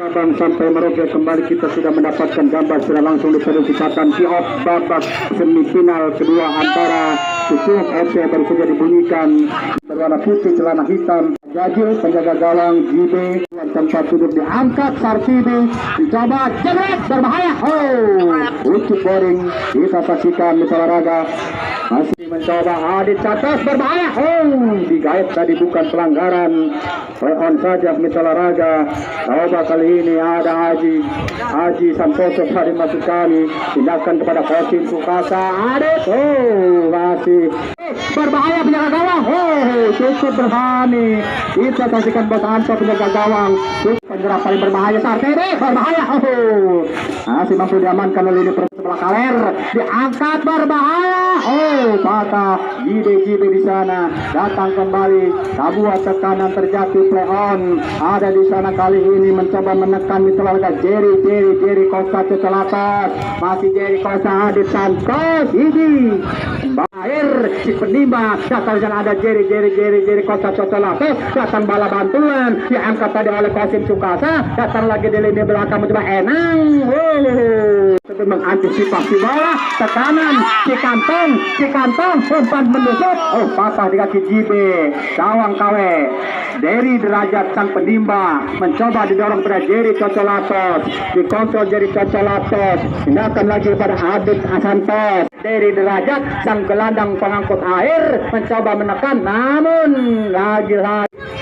Sabang sampai Merauke kembali kita sudah mendapatkan gambar secara langsung di perempatan kick-off babak semifinal kedua antara Susup FC baru saja dibunyikan. Berwarna putih celana hitam Jajil penjaga gawang JB tempat duduk diangkat Sartini dicoba jebret berbahaya. Untuk boring kita saksikan Mitra Olahraga masih mencoba Adit Catas berbahaya. Digait tadi bukan pelanggaran. Play on saja Mitra Olahraga. Coba kali ini ada Haji Santoso tadi masuk kami tindakan kepada Kosim Sukasa. Adit masih berbahaya penjaga gawang. Cukup berani. Kita saksikan Bos Anto penjaga gawang. Penyerang paling berbahaya Sartini berbahaya. Masih mampu diamankan oleh ini sebelah Kaler. Diangkat berbahaya. Patah JB di sana. Datang kembali. Tabua tekanan terjatuh play on. Ada di sana kali ini mencoba menekan Mitra Olahraga Jerry Costa ke selatan. Masih Jerry Costa Adit Santos. Ini air si penimba datang sana ada Jerry Costa Cocolatos. Datang bala bantuan diangkat tadi oleh Kosim Sukasa. Datang lagi di lini belakang mencoba Enang. Mengantisipasi bola tekanan si kantong umpan menusuk. Patah di kaki JB gawang KW. Dari derajat sang penimba mencoba didorong pada Jerry Cocolatos, dikontrol Jerry Cocolatos, tindakan lagi pada Adit Santos. Dari derajat sang gelandang pengangkut air mencoba menekan, namun lagi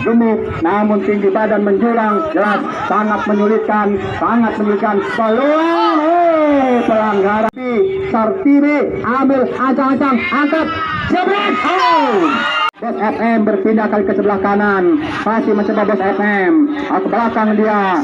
gemuk, namun tinggi badan menjulang, jelas sangat menyulitkan peluang. Pelanggaran Sartini ambil ancang-ancang angkat jebret. Bos FM berpindah kali ke sebelah kanan, masih mencoba Bos FM ke belakang dia.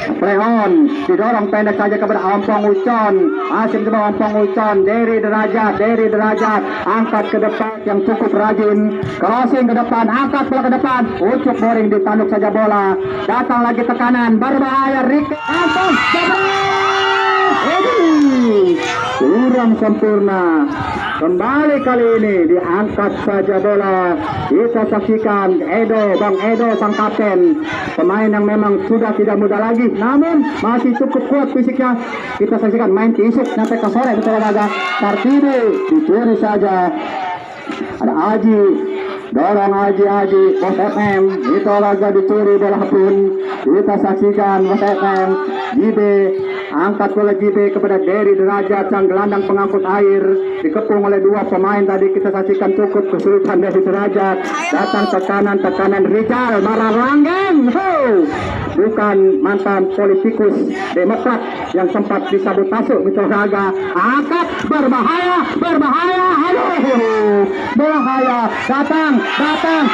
Play on, didorong pendek saja kepada Ompong Ucon. Masih mencoba Ompong Ucon. Dari derajat angkat ke depan yang cukup rajin. Crossing ke depan, angkat bola ke depan. Ucup boring ditanduk saja bola. Datang lagi tekanan berbahaya. Rick Ompong kurang sempurna. Kembali kali ini diangkat saja bola. Kita saksikan Bang Edo sang kapten, pemain yang memang sudah tidak muda lagi, namun masih cukup kuat fisiknya. Kita saksikan main tisuk sampai ke sore Mitra Olahraga. Sartini dicuri saja. Ada Aji, dorong Aji Bos FM. Mitra Olahraga dicuri bola pun. Kita saksikan Bos FM. JB angkat bola JB kepada Dari derajat sang gelandang pengangkut air, dikepung oleh dua pemain tadi. Kita saksikan cukup kesulitan dari derajat. Datang tekanan Rizal Mararanggang. Bukan mantan politikus Demokrat yang sempat disabotase Mitra Olahraga. Angkat berbahaya. Berbahaya. Datang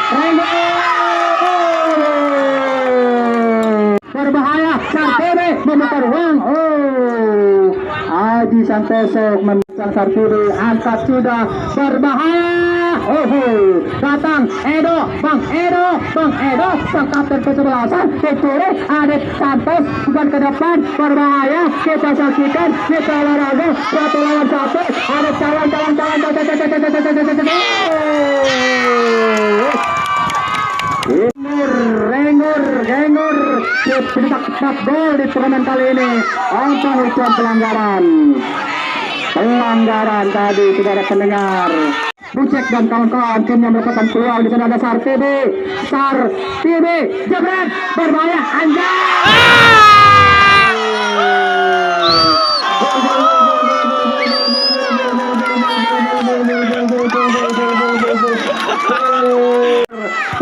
berbahaya. Sartini memutar uang. Haji Santoso memutar Sartini, angkat sudah berbahaya. Datang Bang Edo sang kapten ke-11 dicuri. Adit Santos bukan ke depan berbahaya. Kita saksikan Mitra Olahraga 1 lawan 1. Adit jalan. Gengur cetak gol di turnamen kali ini. Ompong Ucon pelanggaran tadi sudah ada pendengar. Bucek dan kawan-kawan timnya melakukan peluang. Di sana ada Sartini jebret berbahaya.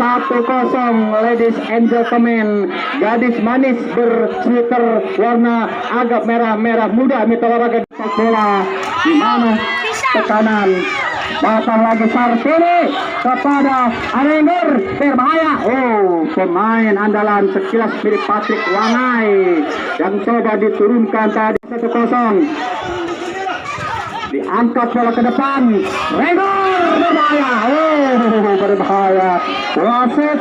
Satu 0 ladies and gentlemen, gadis manis bersweater warna agak merah muda Mitra Olahraga bola di mana tekanan. Datang lagi Sartini kepada Arengur berbahaya. Pemain andalan sekilas mirip Patrick Wangai yang coba diturunkan tadi. 1-0 diangkat bola ke depan. Arengur berbahaya. Wasit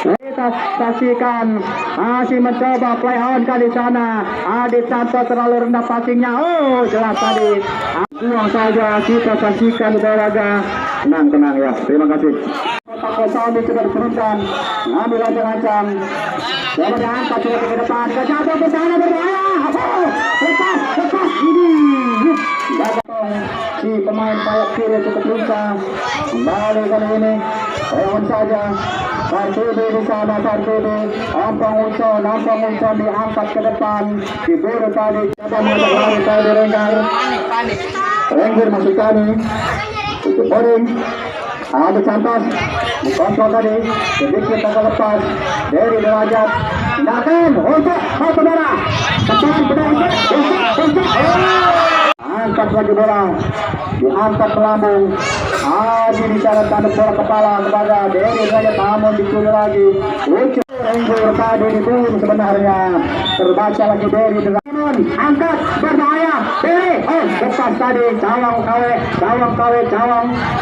kita saksikan masih mencoba play on kali sana. Adit Santos terlalu rendah passingnya. Jelas tadi buang saja. Kita saksikan Olahraga. Tenang ya. Terima kasih. Kotak kosong sudah diturunkan. Ngambil ancang-ancang. Bola diangkat sudah ke depan. Kejatuh ke sana berbahaya. Lepas ini. Datang si pemain sayap kiri cukup lincah. Kembali kali ini. On saja. Sartibi di sana Sartibi. Ampang Uncon diangkat ke depan. Diburu tadi. Coba mengejar tadi Renggar. Renggar masuk kali. Itu boring. Ada Santos dikontrol tadi, sedikit agak lepas dari derajat. Tindakan untuk satu bola. Tepat benar untuk angkat lagi bola, diangkat ke lambung. Haji di sana tanda bola kepala kepada dari derajat, namun dicuri lagi. Ucap Renggur tadi diburu sebenarnya. Terbaca lagi dari derajat. Angkat berbahaya dari lepas tadi cawang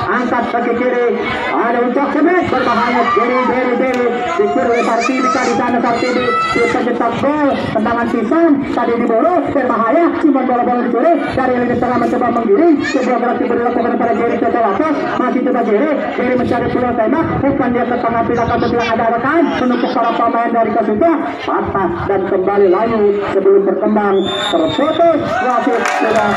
angkat kaki kiri, ada Ucok Sebet berbahaya dari dicuri oleh Sartibi di sana. Sartibi dipencetak gol, tendangan Sison tadi diburu berbahaya, cuma bola dicuri dari lini tengah mencoba menggiring. Sebuah gerakan dilakukan pada Jerry Cocolatos, masih coba Jerry mencari peluang tembak, bukan dia ke tengah bilang ada rekan menumpuk para pemain dari Kasuta, patah dan kembali layu sebelum berkembang terputus wasit sudah